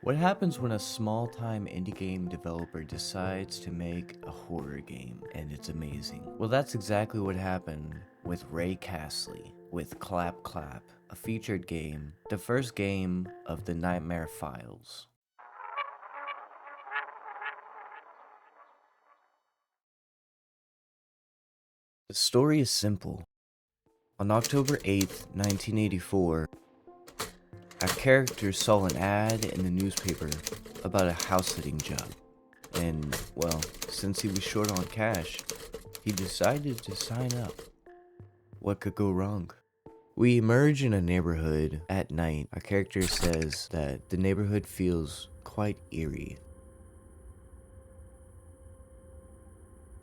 What happens when a small-time indie game developer decides to make a horror game and it's amazing? Well, that's exactly what happened with Ray Castley with Clap Clap, a featured game, the first game of the Nightmare Files. The story is simple. On October 8th, 1984, our character saw an ad in the newspaper about a house-sitting job. And, well, since he was short on cash, he decided to sign up. What could go wrong? We emerge in a neighborhood at night. Our character says that the neighborhood feels quite eerie.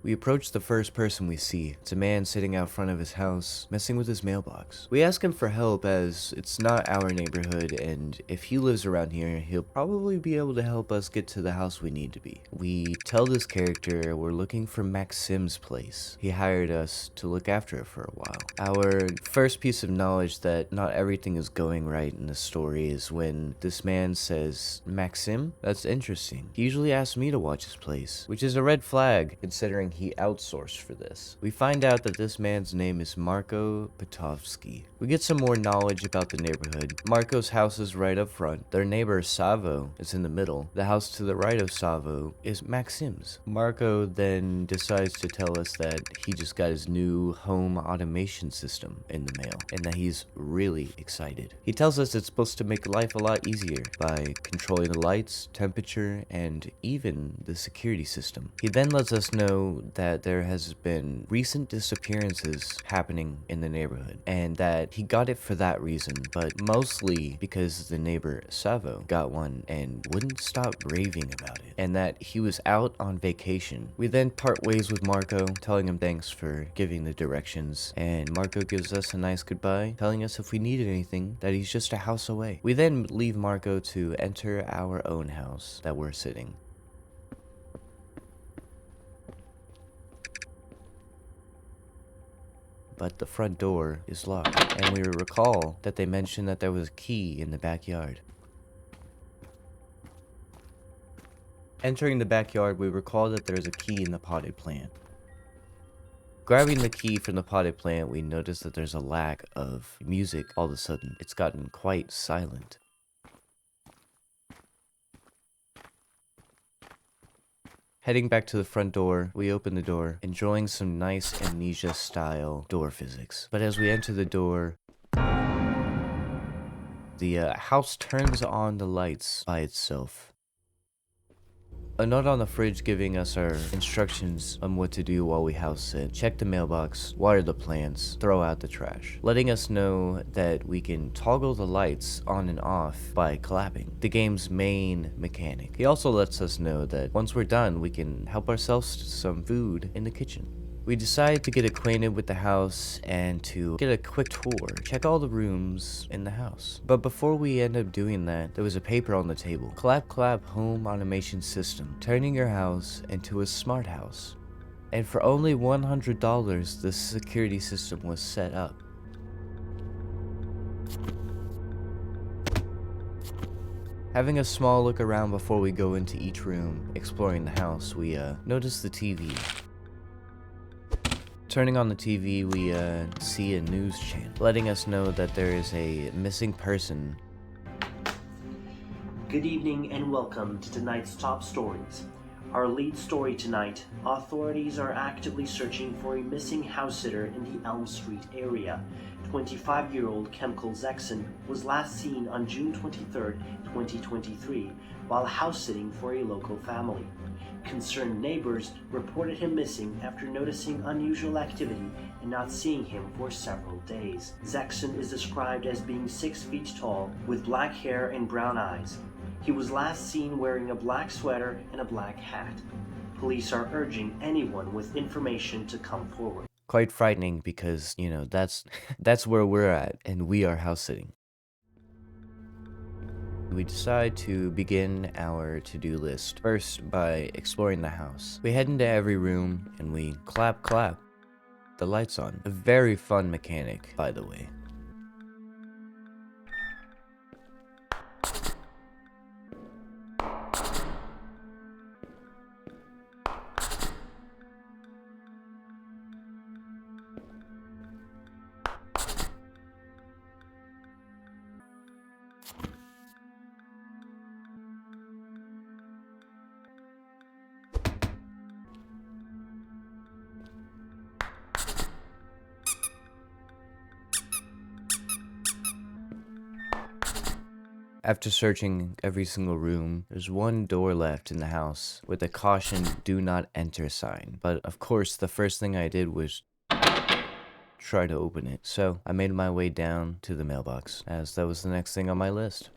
We approach the first person we see. It's a man sitting out front of his house, messing with his mailbox. We ask him for help as it's not our neighborhood, and if he lives around here, he'll probably be able to help us get to the house we need to be. We tell this character we're looking for Maxim's place. He hired us to look after it for a while. Our first piece of knowledge that not everything is going right in the story is when this man says, "Maxim? That's interesting. He usually asks me to watch his place," which is a red flag considering he outsourced for this. We find out that this man's name is Marco Petovsky. We get some more knowledge about the neighborhood. Marco's house is right up front. Their neighbor Savo is in the middle. The house to the right of Savo is Maxim's. Marco then decides to tell us that he just got his new home automation system in the mail and that he's really excited. He tells us it's supposed to make life a lot easier by controlling the lights, temperature, and even the security system. He then lets us know that there has been recent disappearances happening in the neighborhood and that he got it for that reason, but mostly because the neighbor Savo got one and wouldn't stop raving about it, and that he was out on vacation. We then part ways with Marco, telling him thanks for giving the directions, and Marco gives us a nice goodbye, telling us if we needed anything that he's just a house away. We then leave Marco to enter our own house that we're sitting. But the front door is locked, and we recall that they mentioned that there was a key in the backyard. Entering the backyard, we recall that there is a key in the potted plant. Grabbing the key from the potted plant, we notice that there's a lack of music all of a sudden. It's gotten quite silent. Heading back to the front door, we open the door, enjoying some nice Amnesia-style door physics. But as we enter the door, the house turns on the lights by itself. A note on the fridge giving us our instructions on what to do while we house sit. Check the mailbox, water the plants, throw out the trash. Letting us know that we can toggle the lights on and off by clapping, the game's main mechanic. He also lets us know that once we're done, we can help ourselves to some food in the kitchen. We decide to get acquainted with the house and to get a quick tour, check all the rooms in the house. But before we end up doing that, there was a paper on the table. Clap Clap Home Automation System, turning your house into a smart house. And for only $100, the security system was set up. Having a small look around before we go into each room, exploring the house, we notice the TV. Turning on the TV, we see a news channel, letting us know that there is a missing person. Good evening and welcome to tonight's top stories. Our lead story tonight, authorities are actively searching for a missing house sitter in the Elm Street area. 25-year-old Kemkel Zexon was last seen on June 23, 2023, while house-sitting for a local family. Concerned neighbors reported him missing after noticing unusual activity and not seeing him for several days. Zexon is described as being 6 feet tall, with black hair and brown eyes. He was last seen wearing a black sweater and a black hat. Police are urging anyone with information to come forward. Quite frightening because, you know, that's where we're at, and we are house sitting. We decide to begin our to-do list, first by exploring the house. We head into every room and we clap the lights on. A very fun mechanic, by the way. After searching every single room, there's one door left in the house with a caution "do not enter" sign. But of course, the first thing I did was try to open it. So I made my way down to the mailbox, as that was the next thing on my list.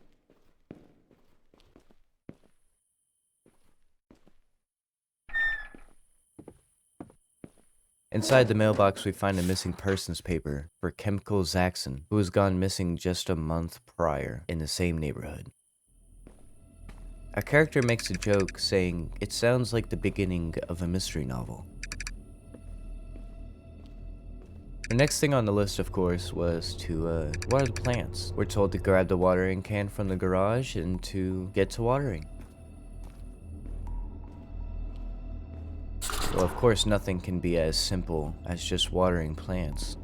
Inside the mailbox, we find a missing persons paper for Chemical Zaxxon, who was gone missing just a month prior in the same neighborhood. Our character makes a joke saying it sounds like the beginning of a mystery novel. The next thing on the list, of course, was to water the plants. We're told to grab the watering can from the garage and to get to watering. Well, of course, nothing can be as simple as just watering plants.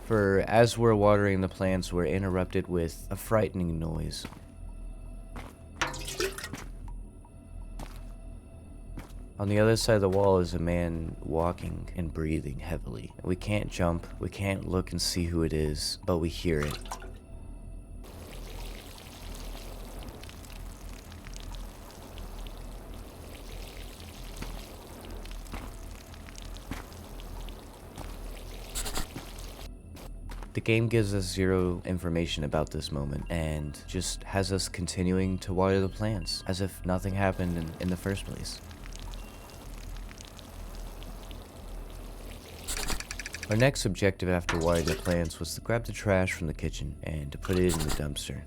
For as we're watering the plants, we're interrupted with a frightening noise. On the other side of the wall is a man walking and breathing heavily. We can't jump, we can't look and see who it is, but we hear it. The game gives us zero information about this moment and just has us continuing to water the plants as if nothing happened in the first place. Our next objective after watering the plants was to grab the trash from the kitchen and to put it in the dumpster.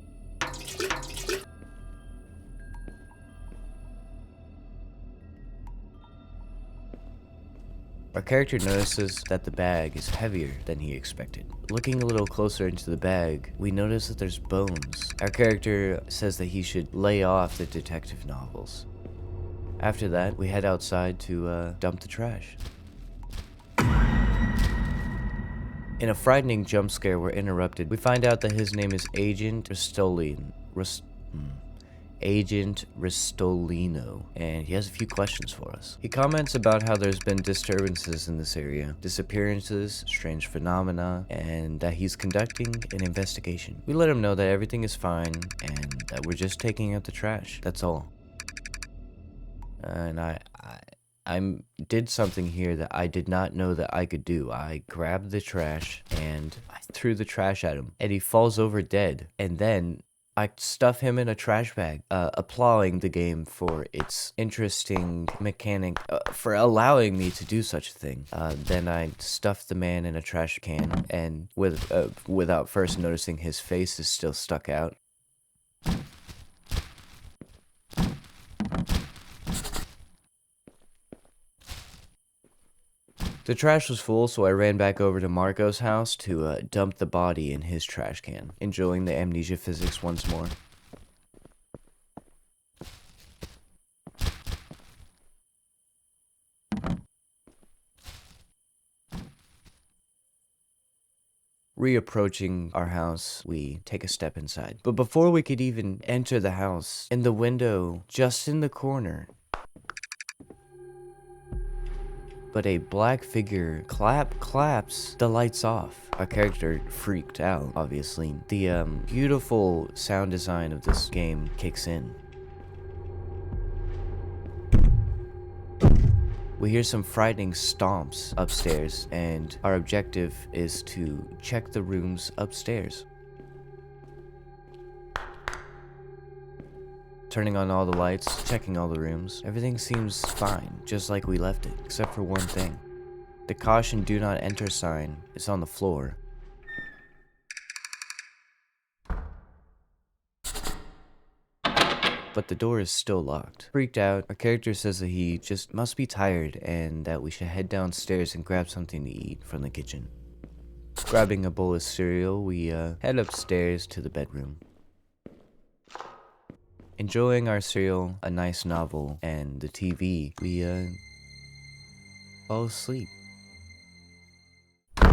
Our character notices that the bag is heavier than he expected. Looking a little closer into the bag, we notice that there's bones. Our character says that he should lay off the detective novels. After that, we head outside to dump the trash. In a frightening jump scare, we're interrupted. We find out that his name is Agent Ristolino, and he has a few questions for us. He comments about how there's been disturbances in this area, disappearances, strange phenomena, and that he's conducting an investigation. We let him know that everything is fine and that we're just taking out the trash. That's all. And I did something here that I did not know that I could do. I grabbed the trash and I threw the trash at him, and he falls over dead. And then I stuff him in a trash bag, applauding the game for its interesting mechanic, for allowing me to do such a thing. Then I stuffed the man in a trash can, and without first noticing his face is still stuck out. The trash was full, so I ran back over to Marco's house to dump the body in his trash can, enjoying the amnesia physics once more. Reapproaching our house, we take a step inside. But before we could even enter the house, in the window, just in the corner, but a black figure claps the lights off. Our character freaked out, obviously. The beautiful sound design of this game kicks in. We hear some frightening stomps upstairs, and our objective is to check the rooms upstairs. Turning on all the lights, checking all the rooms. Everything seems fine, just like we left it, except for one thing. The caution "do not enter" sign is on the floor. But the door is still locked. Freaked out, our character says that he just must be tired and that we should head downstairs and grab something to eat from the kitchen. Grabbing a bowl of cereal, we head upstairs to the bedroom. Enjoying our cereal, a nice novel, and the TV, we fall asleep.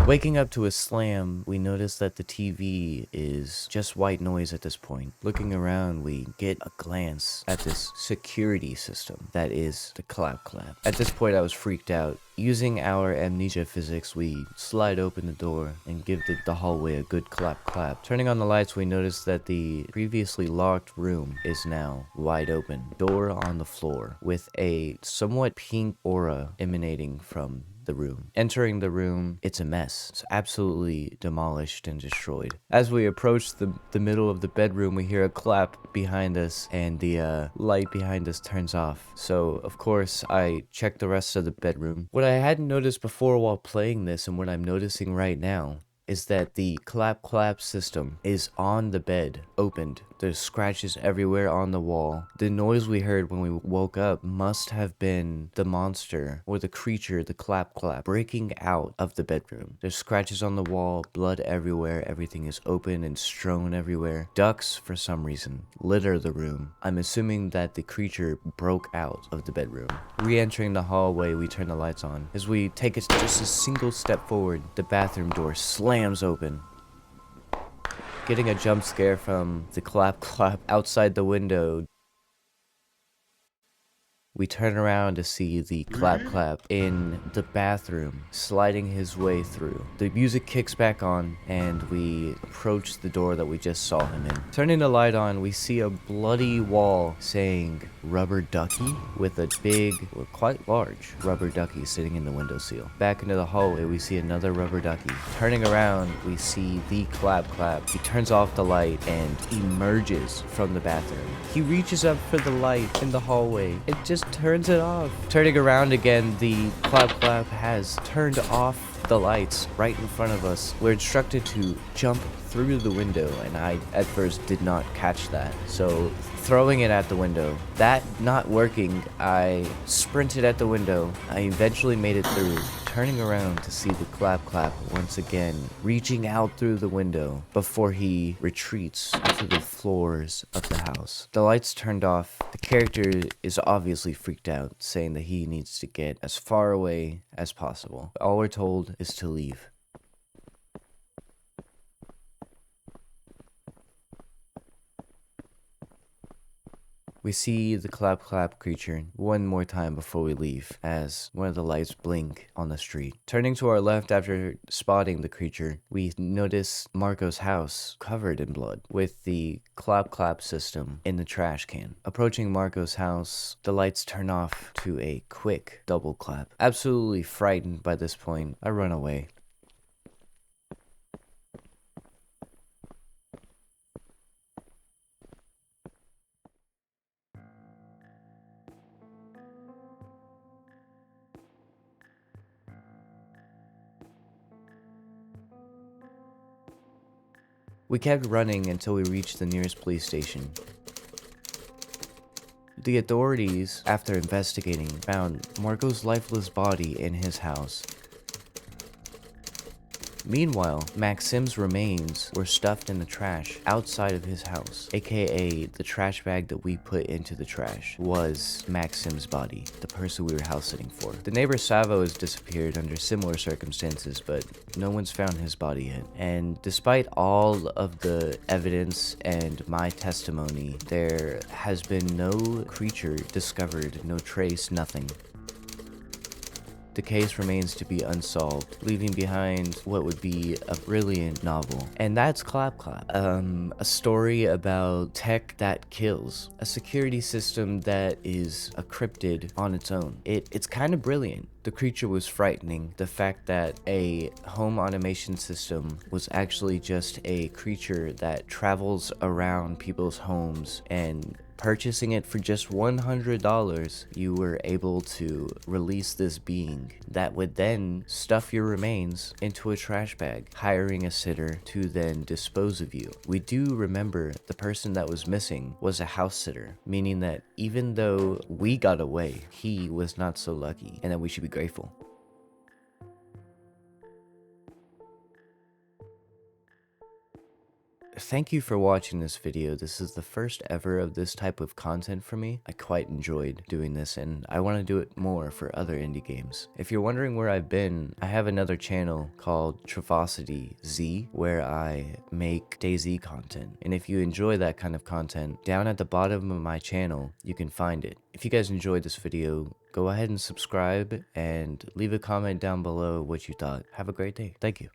Waking up to a slam, we notice that the TV is just white noise at this point. Looking around, we get a glance at this security system that is the clap clap. At this point, I was freaked out. Using our amnesia physics, we slide open the door and give the hallway a good clap clap. Turning on the lights, we notice that the previously locked room is now wide open. Door on the floor with a somewhat pink aura emanating from the room. Entering the room, it's a mess. It's absolutely demolished and destroyed. As we approach the middle of the bedroom, we hear a clap behind us and the light behind us turns off. So, of course, I check the rest of the bedroom. What I hadn't noticed before while playing this and what I'm noticing right now is that the clap clap system is on the bed, opened. There's scratches everywhere on the wall. The noise we heard when we woke up must have been the monster or the creature, the clap clap, breaking out of the bedroom. There's scratches on the wall, blood everywhere, everything is open and strewn everywhere. Ducks, for some reason, litter the room. I'm assuming that the creature broke out of the bedroom. Re-entering the hallway, we turn the lights on. As we take just a single step forward, the bathroom door slams open. Getting a jump scare from the clap clap outside the window. We turn around to see the clap clap in the bathroom, sliding his way through. The music kicks back on, and we approach the door that we just saw him in. Turning the light on, we see a bloody wall saying rubber ducky with a big, or quite large, rubber ducky sitting in the windowsill. Back into the hallway, we see another rubber ducky. Turning around, we see the clap clap. He turns off the light and emerges from the bathroom. He reaches up for the light in the hallway. It just turns it off. Turning around again, the clap clap has turned off the lights right in front of us. We're instructed to jump through the window, and I at first did not catch that. So throwing it at the window, that not working, I sprinted at the window. I eventually made it through, turning around to see the clap clap once again, reaching out through the window before he retreats to the floors of the house. The lights turned off. The character is obviously freaked out, saying that he needs to get as far away as possible. All we're told is to leave. We see the clap clap creature one more time before we leave, as one of the lights blink on the street. Turning to our left after spotting the creature, we notice Marco's house covered in blood, with the clap clap system in the trash can. Approaching Marco's house, the lights turn off to a quick double clap. Absolutely frightened by this point, I run away. We kept running until we reached the nearest police station. The authorities, after investigating, found Marco's lifeless body in his house. Meanwhile, Maxim's remains were stuffed in the trash outside of his house, aka the trash bag that we put into the trash was Maxim's body, the person we were house sitting for. The neighbor Savo has disappeared under similar circumstances, but no one's found his body yet. And despite all of the evidence and my testimony, there has been no creature discovered, no trace, nothing. The case remains to be unsolved, leaving behind what would be a brilliant novel. And that's Clap Clap. A story about tech that kills. A security system that is a cryptid on its own. It's kind of brilliant. The creature was frightening. The fact that a home automation system was actually just a creature that travels around people's homes, and purchasing it for just $100, you were able to release this being that would then stuff your remains into a trash bag, hiring a sitter to then dispose of you. We do remember the person that was missing was a house sitter, meaning that even though we got away, he was not so lucky, and that we should be grateful. thank you for watching this video. This is the first ever of this type of content for me. I quite enjoyed doing this, and I want to do it more for other indie games. If you're wondering where I've been, I have another channel called Trovosity Z, where I make DayZ content. And if you enjoy that kind of content, down at the bottom of my channel, you can find it. If you guys enjoyed this video, go ahead and subscribe and leave a comment down below what you thought. Have a great day. Thank you.